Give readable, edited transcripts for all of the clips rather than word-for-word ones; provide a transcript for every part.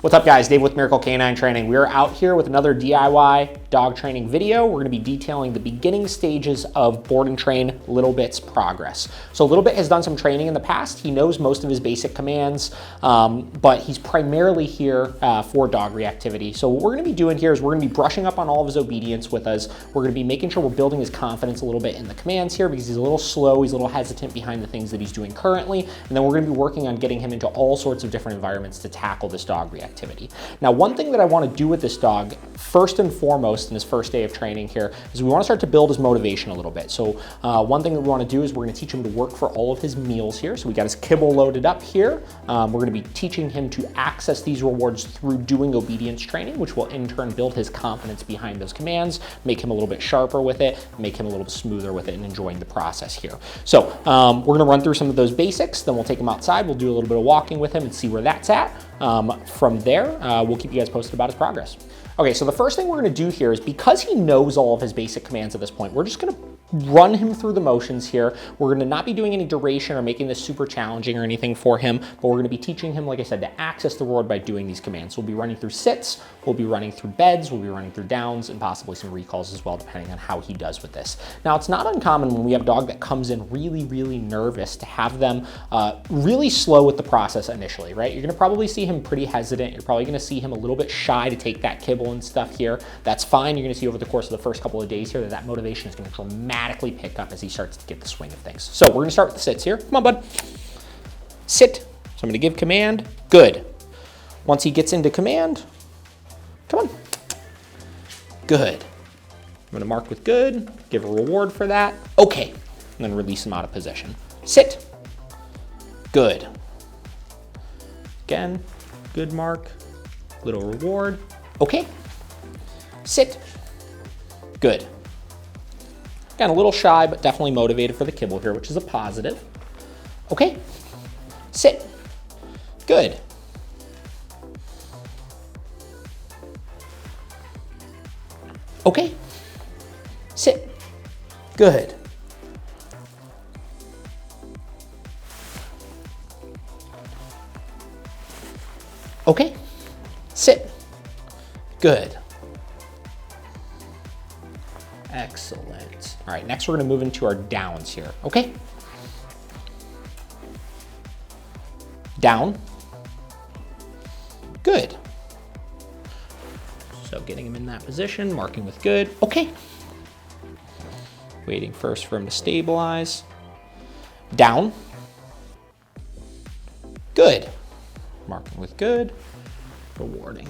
What's up guys, Dave with Miracle Canine Training. We are out here with another DIY dog training video. We're gonna be detailing the beginning stages of Board and Train Little Bit's progress. So Little Bit has done some training in the past. He knows most of his basic commands, but he's primarily here for dog reactivity. So what we're gonna be doing here is we're gonna be brushing up on all of his obedience with us. We're gonna be making sure we're building his confidence a little bit in the commands here because he's a little slow, he's a little hesitant behind the things that he's doing currently. And then we're gonna be working on getting him into all sorts of different environments to tackle this dog reactivity. Now, one thing that I want to do with this dog, first and foremost in his first day of training here, is we want to start to build his motivation a little bit. So one thing that we want to do is we're going to teach him to work for all of his meals here. So we got his kibble loaded up here. We're going to be teaching him to access these rewards through doing obedience training, which will in turn build his confidence behind those commands, make him a little bit sharper with it, make him a little bit smoother with it, and enjoying the process here. So we're going to run through some of those basics, then we'll take him outside, we'll do a little bit of walking with him and see where that's at. From there, we'll keep you guys posted about his progress. Okay, so the first thing we're gonna do here is because he knows all of his basic commands at this point, we're just gonna run him through the motions here. We're gonna not be doing any duration or making this super challenging or anything for him, but we're gonna be teaching him, like I said, to access the reward by doing these commands. So we'll be running through sits, we'll be running through beds, we'll be running through downs, and possibly some recalls as well, depending on how he does with this. Now, it's not uncommon when we have a dog that comes in really, really nervous to have them really slow with the process initially, right? You're gonna probably see him pretty hesitant. You're probably gonna see him a little bit shy to take that kibble and stuff here. That's fine. You're gonna see over the course of the first couple of days here that motivation is gonna dramatically pick up as he starts to get the swing of things. So we're gonna start with the sits here. Come on, bud. Sit. So I'm gonna give command. Good. Once he gets into command, come on. Good. I'm gonna mark with good, give a reward for that. Okay. And then release him out of position. Sit. Good. Again, good mark, little reward. Okay. Sit. Good. Again, a little shy, but definitely motivated for the kibble here, which is a positive. Okay. Sit. Good. Okay. Sit. Good. Okay. Sit. Good. Excellent. All right, next we're gonna move into our downs here, okay? Down. Good. So getting him in that position, marking with good, okay. Waiting first for him to stabilize. Down. Good. Marking with good, rewarding.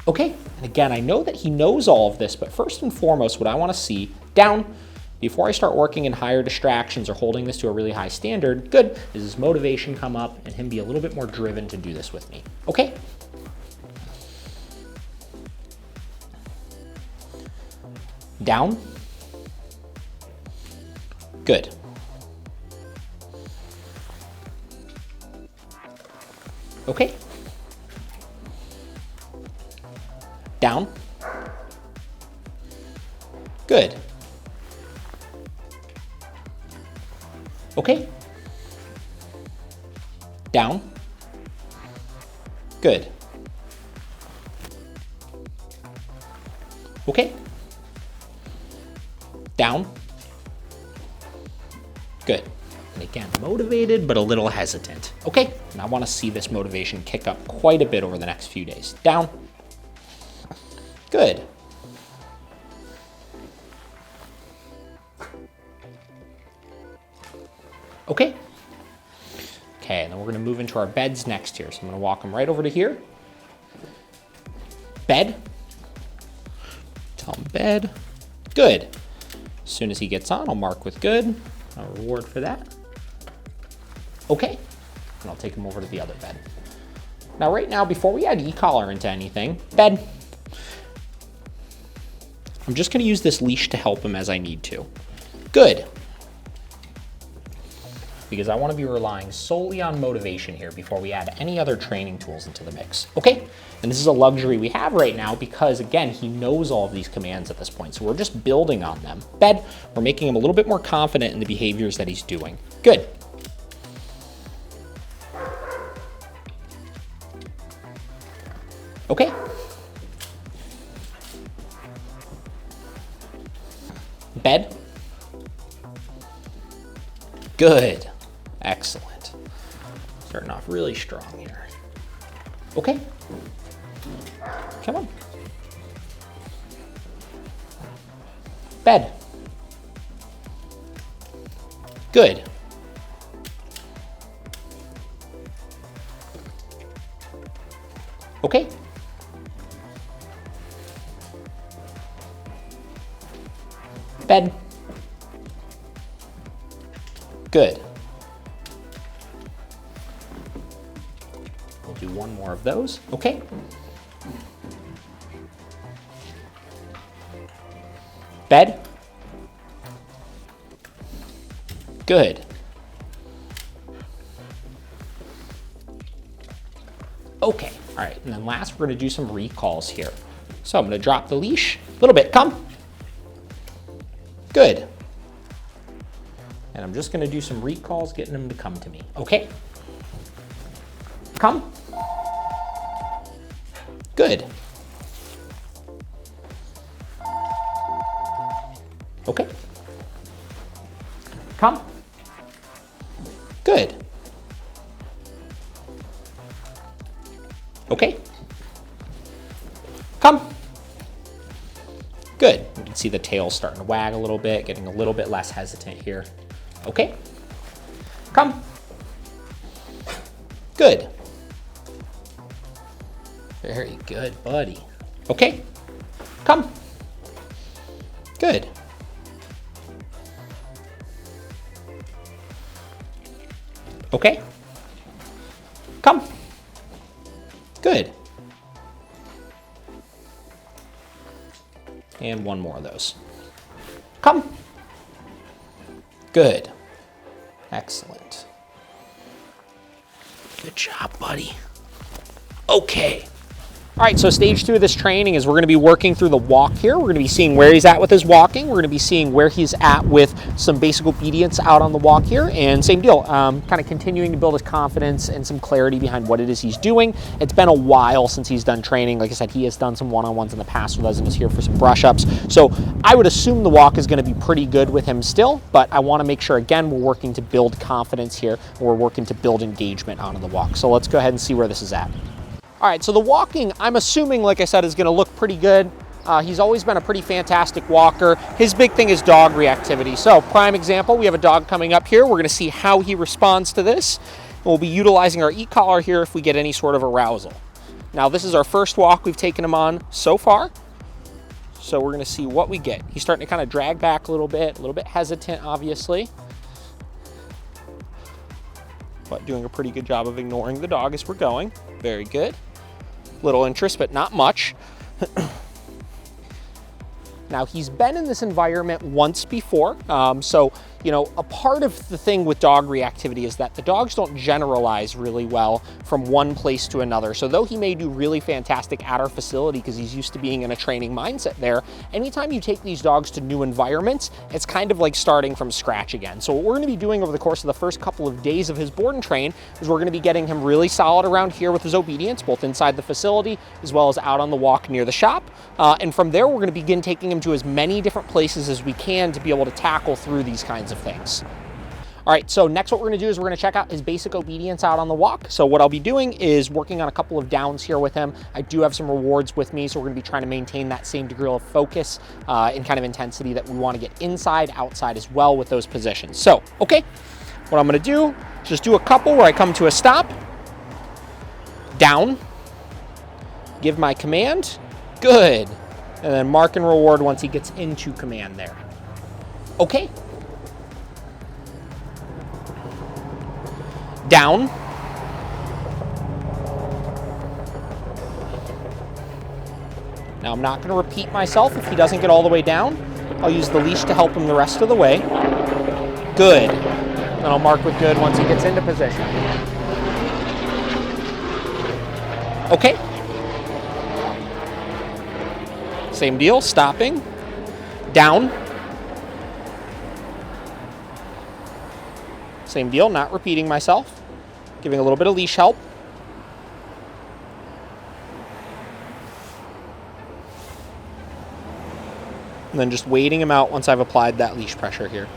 Okay, and again, I know that he knows all of this, but first and foremost, what I wanna see, down, before I start working in higher distractions or holding this to a really high standard, good, is his motivation come up and him be a little bit more driven to do this with me. Okay. Down. Good. Okay. Down. Good. Okay. Down. Good. Okay. Down. Good. And again, motivated, but a little hesitant. Okay, and I wanna see this motivation kick up quite a bit over the next few days. Down. Good. Okay. Okay, and then we're gonna move into our beds next here. So I'm gonna walk him right over to here. Bed. Tell him bed. Good. As soon as he gets on, I'll mark with good. A reward for that. Okay. And I'll take him over to the other bed. Now, right now, before we add e-collar into anything, bed. I'm just gonna use this leash to help him as I need to. Good. Because I wanna be relying solely on motivation here before we add any other training tools into the mix. Okay, and this is a luxury we have right now because again, he knows all of these commands at this point, so we're just building on them. Bed, we're making him a little bit more confident in the behaviors that he's doing. Good. Okay. Bed. Good. Excellent. Starting off really strong here. Okay. Come on. Bed. Good. Okay. Bed. Good. We'll do one more of those. Okay. Bed. Good. Okay, all right, and then last we're gonna do some recalls here. So I'm gonna drop the leash, a little bit, come. Good. And I'm just gonna do some recalls, getting them to come to me, okay? Come. Good. Okay. Come. Good. Okay. Come. Good. You can see the tail starting to wag a little bit, getting a little bit less hesitant here. Okay. Come. Good. Very good, buddy. Okay. Come. Good. Okay. Come. Good. And one more of those. Come. Good. Excellent. Good job, buddy. Okay. All right, so stage 2 of this training is we're gonna be working through the walk here. We're gonna be seeing where he's at with his walking. We're gonna be seeing where he's at with some basic obedience out on the walk here. And same deal, kind of continuing to build his confidence and some clarity behind what it is he's doing. It's been a while since he's done training. Like I said, he has done some one-on-ones in the past with us and is here for some brush-ups. So I would assume the walk is gonna be pretty good with him still, but I wanna make sure, again, we're working to build confidence here. We're working to build engagement out on the walk. So let's go ahead and see where this is at. All right, so the walking, I'm assuming, like I said, is gonna look pretty good. He's always been a pretty fantastic walker. His big thing is dog reactivity. So prime example, we have a dog coming up here. We're gonna see how he responds to this. And we'll be utilizing our e-collar here if we get any sort of arousal. Now, this is our first walk we've taken him on so far. So we're gonna see what we get. He's starting to kind of drag back a little bit hesitant, obviously. But doing a pretty good job of ignoring the dog as we're going. Very good. Little interest, but not much. Now, he's been in this environment once before. So, you know, a part of the thing with dog reactivity is that the dogs don't generalize really well from one place to another. So though he may do really fantastic at our facility because he's used to being in a training mindset there, anytime you take these dogs to new environments, it's kind of like starting from scratch again. So what we're gonna be doing over the course of the first couple of days of his board and train is we're gonna be getting him really solid around here with his obedience, both inside the facility as well as out on the walk near the shop. And from there, we're gonna begin taking him to as many different places as we can to be able to tackle through these kinds of things. All right, so next what we're gonna do is we're gonna check out his basic obedience out on the walk. So what I'll be doing is working on a couple of downs here with him. I do have some rewards with me, so we're gonna be trying to maintain that same degree of focus and kind of intensity that we wanna get inside, outside as well with those positions. So, okay, what I'm gonna do, just do a couple where I come to a stop, down, give my command, good. And then mark and reward once he gets into command there. Okay. Down. Now I'm not gonna repeat myself if he doesn't get all the way down. I'll use the leash to help him the rest of the way. Good. Then I'll mark with good once he gets into position. Okay. Same deal, stopping, down. Same deal, not repeating myself, giving a little bit of leash help. and then just waiting him out once I've applied that leash pressure here.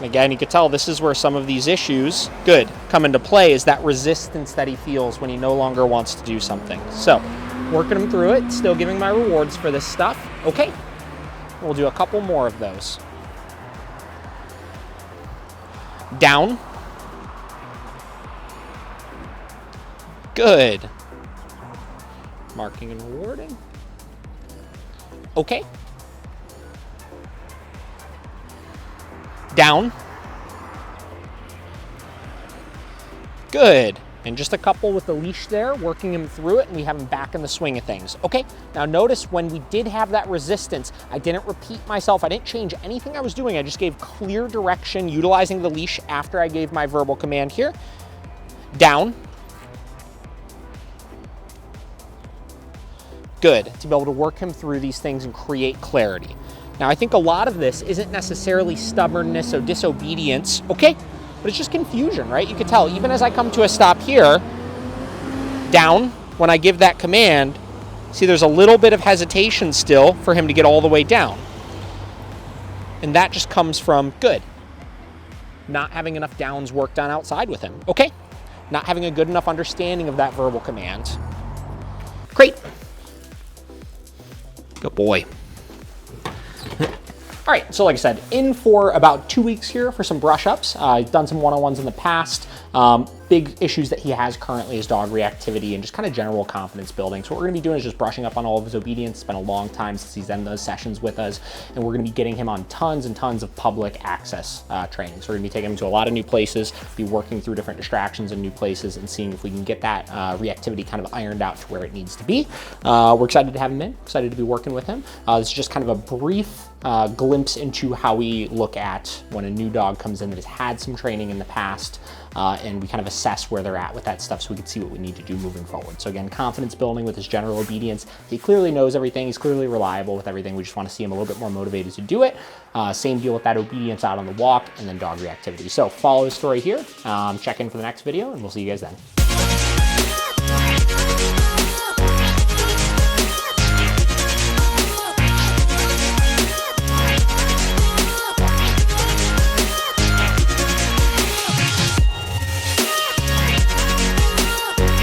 Again, you could tell this is where some of these issues, come into play, is that resistance that he feels when he no longer wants to do something. So, working him through it, still giving my rewards for this stuff. Okay, we'll do a couple more of those. Down. Good. Marking and rewarding. Okay. Down. Good. And just a couple with the leash there, working him through it, and we have him back in the swing of things. Okay, now notice when we did have that resistance, I didn't repeat myself. I didn't change anything I was doing. I just gave clear direction, utilizing the leash after I gave my verbal command here. Down. Good. To be able to work him through these things and create clarity. Now, I think a lot of this isn't necessarily stubbornness or disobedience, okay? But it's just confusion, right? You could tell, even as I come to a stop here, down, when I give that command, see there's a little bit of hesitation still for him to get all the way down. And that just comes from, not having enough downs worked on outside with him, okay? Not having a good enough understanding of that verbal command. Great. Good boy. All right, so like I said, in for about 2 weeks here for some brush ups. I've done some one-on-ones in the past. Big issues that he has currently is dog reactivity and just kind of general confidence building. So what we're gonna be doing is just brushing up on all of his obedience. It's been a long time since he's done those sessions with us, and we're gonna be getting him on tons and tons of public access training. So we're gonna be taking him to a lot of new places, be working through different distractions in new places and seeing if we can get that reactivity kind of ironed out to where it needs to be. We're excited to have him in, excited to be working with him. This is just kind of a brief glimpse into how we look at when a new dog comes in that has had some training in the past, and we kind of assess where they're at with that stuff so we can see what we need to do moving forward. So again, confidence building with his general obedience. He clearly knows everything. He's clearly reliable with everything. We just want to see him a little bit more motivated to do it. Same deal with that obedience out on the walk and then dog reactivity. So follow the story here. Check in for the next video and we'll see you guys then.